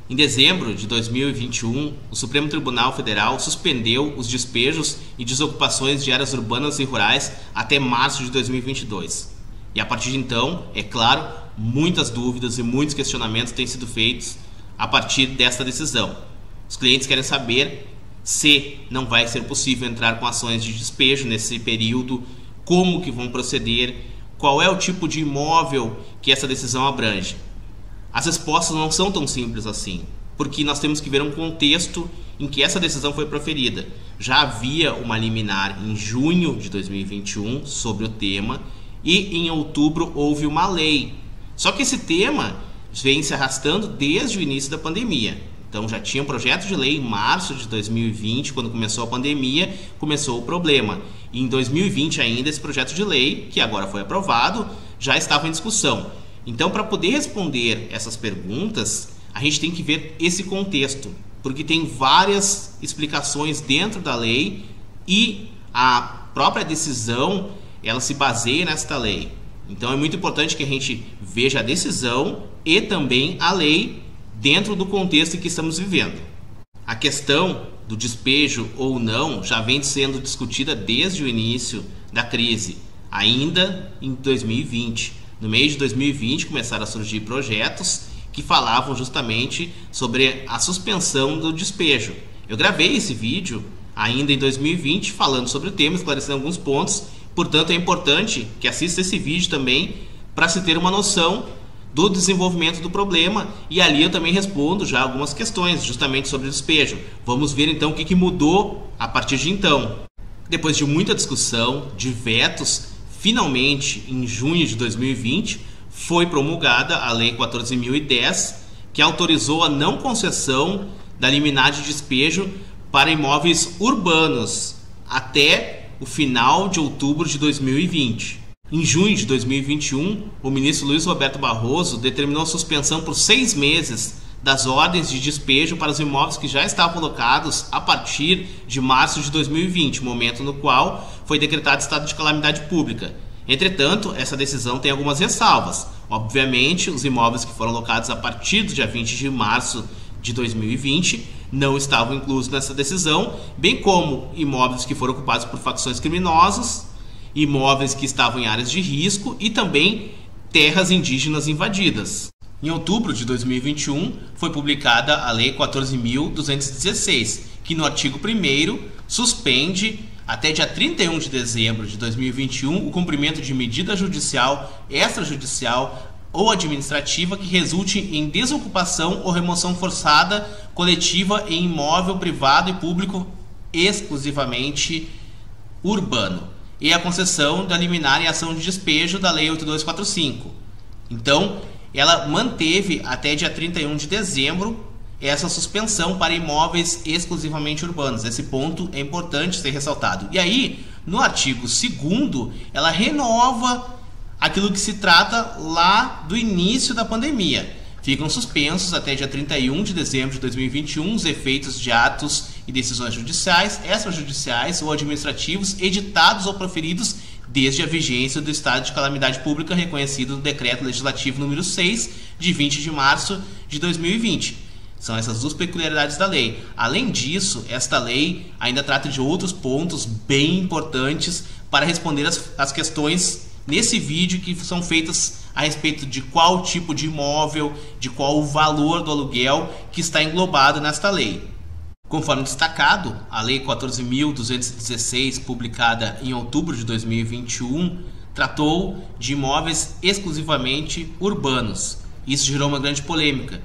Em dezembro de 2021, o Supremo Tribunal Federal suspendeu os despejos e desocupações de áreas urbanas e rurais até março de 2022. E a partir de então, é claro, muitas dúvidas e muitos questionamentos têm sido feitos a partir desta decisão. Os clientes querem saber se não vai ser possível entrar com ações de despejo nesse período, como que vão proceder, qual é o tipo de imóvel que essa decisão abrange. As respostas não são tão simples assim, porque nós temos que ver um contexto em que essa decisão foi proferida. Já havia uma liminar em junho de 2021 sobre o tema e em outubro houve uma lei. Só que esse tema vem se arrastando desde o início da pandemia. Então já tinha um projeto de lei em março de 2020, quando começou a pandemia, começou o problema. E em 2020 ainda esse projeto de lei, que agora foi aprovado, já estava em discussão. Então, para poder responder essas perguntas, a gente tem que ver esse contexto, porque tem várias explicações dentro da lei e a própria decisão, ela se baseia nesta lei. Então, é muito importante que a gente veja a decisão e também a lei dentro do contexto em que estamos vivendo. A questão do despejo ou não já vem sendo discutida desde o início da crise, ainda em 2020. No mês de 2020 começaram a surgir projetos que falavam justamente sobre a suspensão do despejo. Eu gravei esse vídeo ainda em 2020 falando sobre o tema, esclarecendo alguns pontos. Portanto, é importante que assista esse vídeo também para se ter uma noção do desenvolvimento do problema, e ali eu também respondo já algumas questões justamente sobre o despejo. Vamos ver então o que mudou a partir de então. Depois de muita discussão, de vetos, finalmente, em junho de 2020, foi promulgada a Lei 14.010, que autorizou a não concessão da liminar de despejo para imóveis urbanos até o final de outubro de 2020. Em junho de 2021, o ministro Luiz Roberto Barroso determinou a suspensão por 6 meses das ordens de despejo para os imóveis que já estavam locados a partir de março de 2020, momento no qual foi decretado estado de calamidade pública. Entretanto, essa decisão tem algumas ressalvas. Obviamente, os imóveis que foram locados a partir do dia 20 de março de 2020 não estavam inclusos nessa decisão, bem como imóveis que foram ocupados por facções criminosas, imóveis que estavam em áreas de risco e também terras indígenas invadidas. Em outubro de 2021, foi publicada a Lei 14.216, que no artigo 1º suspende até dia 31 de dezembro de 2021 o cumprimento de medida judicial, extrajudicial ou administrativa que resulte em desocupação ou remoção forçada coletiva em imóvel privado e público exclusivamente urbano, e a concessão da liminar em ação de despejo da Lei 8245. Então, ela manteve até dia 31 de dezembro essa suspensão para imóveis exclusivamente urbanos. Esse ponto é importante ser ressaltado. E aí, no artigo 2º, ela renova aquilo que se trata lá do início da pandemia. Ficam suspensos até dia 31 de dezembro de 2021 os efeitos de atos e decisões judiciais, extrajudiciais ou administrativos editados ou proferidos desde a vigência do estado de calamidade pública reconhecido no Decreto Legislativo número 6, de 20 de março de 2020. São essas duas peculiaridades da lei. Além disso, esta lei ainda trata de outros pontos bem importantes para responder as questões nesse vídeo que são feitas a respeito de qual tipo de imóvel, de qual o valor do aluguel que está englobado nesta lei. Conforme destacado, a Lei 14.216, publicada em outubro de 2021, tratou de imóveis exclusivamente urbanos. Isso gerou uma grande polêmica.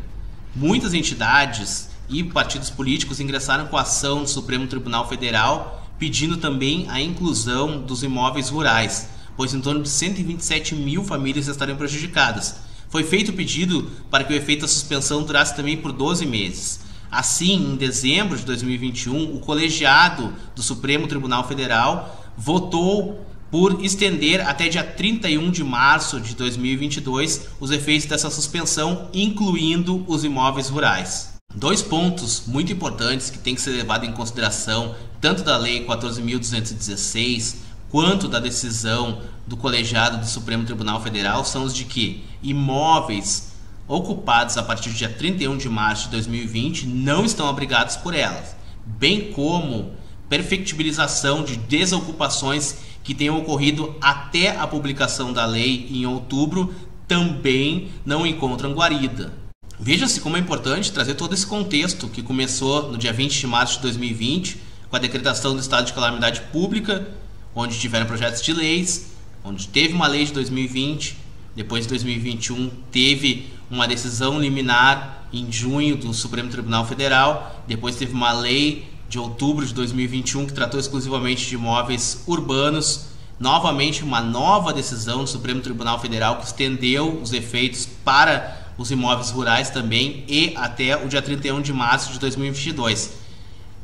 Muitas entidades e partidos políticos ingressaram com ação no Supremo Tribunal Federal, pedindo também a inclusão dos imóveis rurais, pois em torno de 127 mil famílias estariam prejudicadas. Foi feito o pedido para que o efeito da suspensão durasse também por 12 meses. Assim, em dezembro de 2021, o colegiado do Supremo Tribunal Federal votou por estender até dia 31 de março de 2022 os efeitos dessa suspensão, incluindo os imóveis rurais. Dois pontos muito importantes que têm que ser levados em consideração, tanto da Lei 14.216 quanto da decisão do colegiado do Supremo Tribunal Federal, são os de que imóveis ocupados a partir do dia 31 de março de 2020 não estão abrigados por elas, bem como perfectibilização de desocupações que tenham ocorrido até a publicação da lei em outubro também não encontram guarida. Veja-se como é importante trazer todo esse contexto que começou no dia 20 de março de 2020, com a decretação do estado de calamidade pública, onde tiveram projetos de leis, onde teve uma lei de 2020, depois de 2021 teve uma decisão liminar em junho do Supremo Tribunal Federal, depois teve uma lei de outubro de 2021 que tratou exclusivamente de imóveis urbanos, novamente uma nova decisão do Supremo Tribunal Federal que estendeu os efeitos para os imóveis rurais também e até o dia 31 de março de 2022.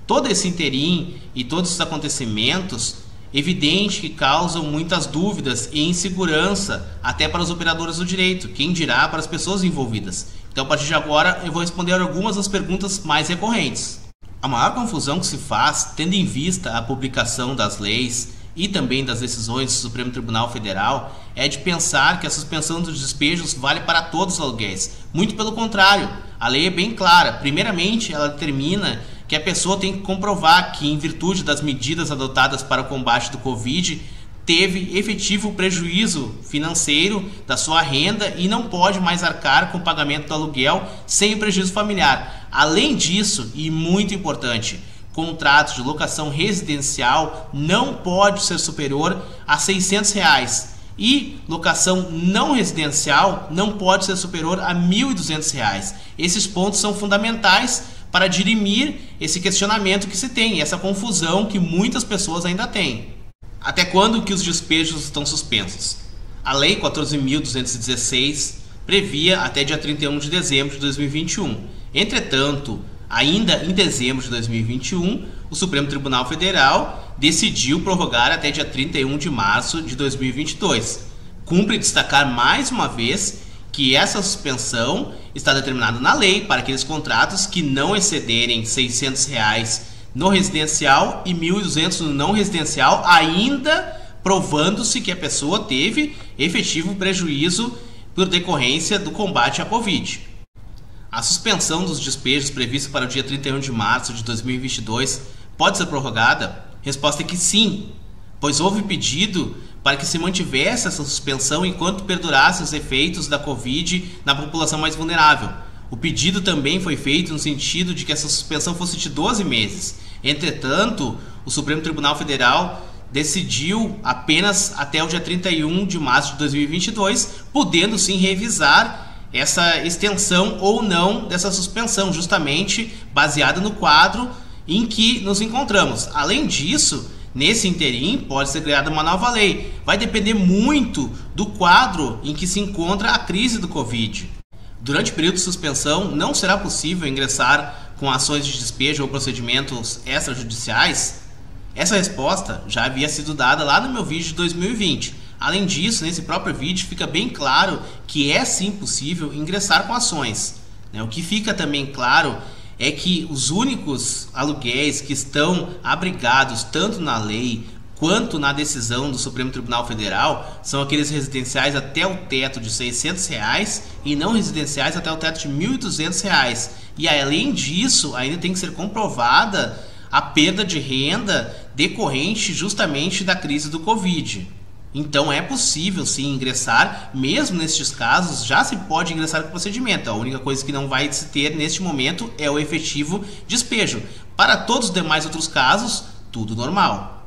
Todo esse interim e todos os acontecimentos, evidente que causam muitas dúvidas e insegurança até para os operadores do direito, quem dirá para as pessoas envolvidas. Então, a partir de agora, eu vou responder algumas das perguntas mais recorrentes. A maior confusão que se faz, tendo em vista a publicação das leis e também das decisões do Supremo Tribunal Federal, é de pensar que a suspensão dos despejos vale para todos os aluguéis. Muito pelo contrário, a lei é bem clara. Primeiramente, ela determina que a pessoa tem que comprovar que, em virtude das medidas adotadas para o combate do Covid, teve efetivo prejuízo financeiro da sua renda e não pode mais arcar com o pagamento do aluguel sem o prejuízo familiar. Além disso, e muito importante, contrato de locação residencial não pode ser superior a R$ 600 e locação não residencial não pode ser superior a R$ 1.200. Esses pontos são fundamentais para dirimir esse questionamento que se tem, essa confusão que muitas pessoas ainda têm. Até quando que os despejos estão suspensos? A Lei 14.216 previa até dia 31 de dezembro de 2021. Entretanto, ainda em dezembro de 2021, o Supremo Tribunal Federal decidiu prorrogar até dia 31 de março de 2022. Cumpre destacar mais uma vez que essa suspensão está determinada na lei para aqueles contratos que não excederem R$ 600 no residencial e R$ 1.200 no não residencial, ainda provando-se que a pessoa teve efetivo prejuízo por decorrência do combate à Covid. A suspensão dos despejos prevista para o dia 31 de março de 2022 pode ser prorrogada? Resposta é que sim, pois houve pedido para que se mantivesse essa suspensão enquanto perdurassem os efeitos da Covid na população mais vulnerável. O pedido também foi feito no sentido de que essa suspensão fosse de 12 meses. Entretanto, o Supremo Tribunal Federal decidiu apenas até o dia 31 de março de 2022, podendo sim revisar essa extensão ou não dessa suspensão, justamente baseada no quadro em que nos encontramos. Além disso, nesse interim pode ser criada uma nova lei. Vai depender muito do quadro em que se encontra a crise do Covid. Durante o período de suspensão, não será possível ingressar com ações de despejo ou procedimentos extrajudiciais? Essa resposta já havia sido dada lá no meu vídeo de 2020. Além disso, nesse próprio vídeo fica bem claro que é sim possível ingressar com ações. O que fica também claro é que os únicos aluguéis que estão abrigados tanto na lei quanto na decisão do Supremo Tribunal Federal são aqueles residenciais até o teto de R$ 600 e não residenciais até o teto de R$ 1.200. E além disso, ainda tem que ser comprovada a perda de renda decorrente justamente da crise do Covid. Então é possível sim ingressar, mesmo nestes casos já se pode ingressar com procedimento. A única coisa que não vai se ter neste momento é o efetivo despejo. Para todos os demais outros casos, tudo normal.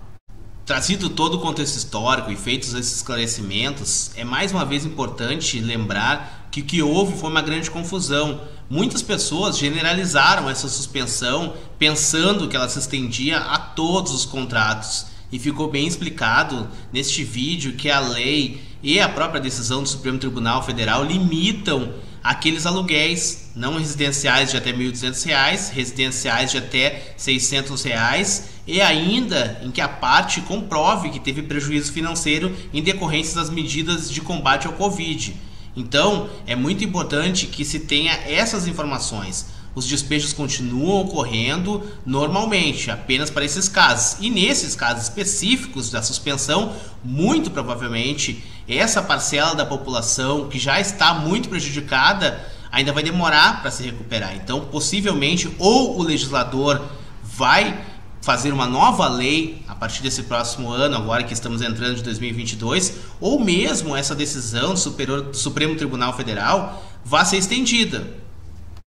Trazido todo o contexto histórico e feitos esses esclarecimentos, é mais uma vez importante lembrar que o que houve foi uma grande confusão. Muitas pessoas generalizaram essa suspensão pensando que ela se estendia a todos os contratos. E ficou bem explicado neste vídeo que a lei e a própria decisão do Supremo Tribunal Federal limitam aqueles aluguéis não residenciais de até R$ 1.200, residenciais de até R$ 600 e ainda em que a parte comprove que teve prejuízo financeiro em decorrência das medidas de combate ao Covid. Então, é muito importante que se tenha essas informações. Os despejos continuam ocorrendo normalmente, apenas para esses casos. E nesses casos específicos da suspensão, muito provavelmente, essa parcela da população que já está muito prejudicada, ainda vai demorar para se recuperar. Então, possivelmente, ou o legislador vai fazer uma nova lei a partir desse próximo ano, agora que estamos entrando de 2022, ou mesmo essa decisão do Supremo Tribunal Federal vai ser estendida.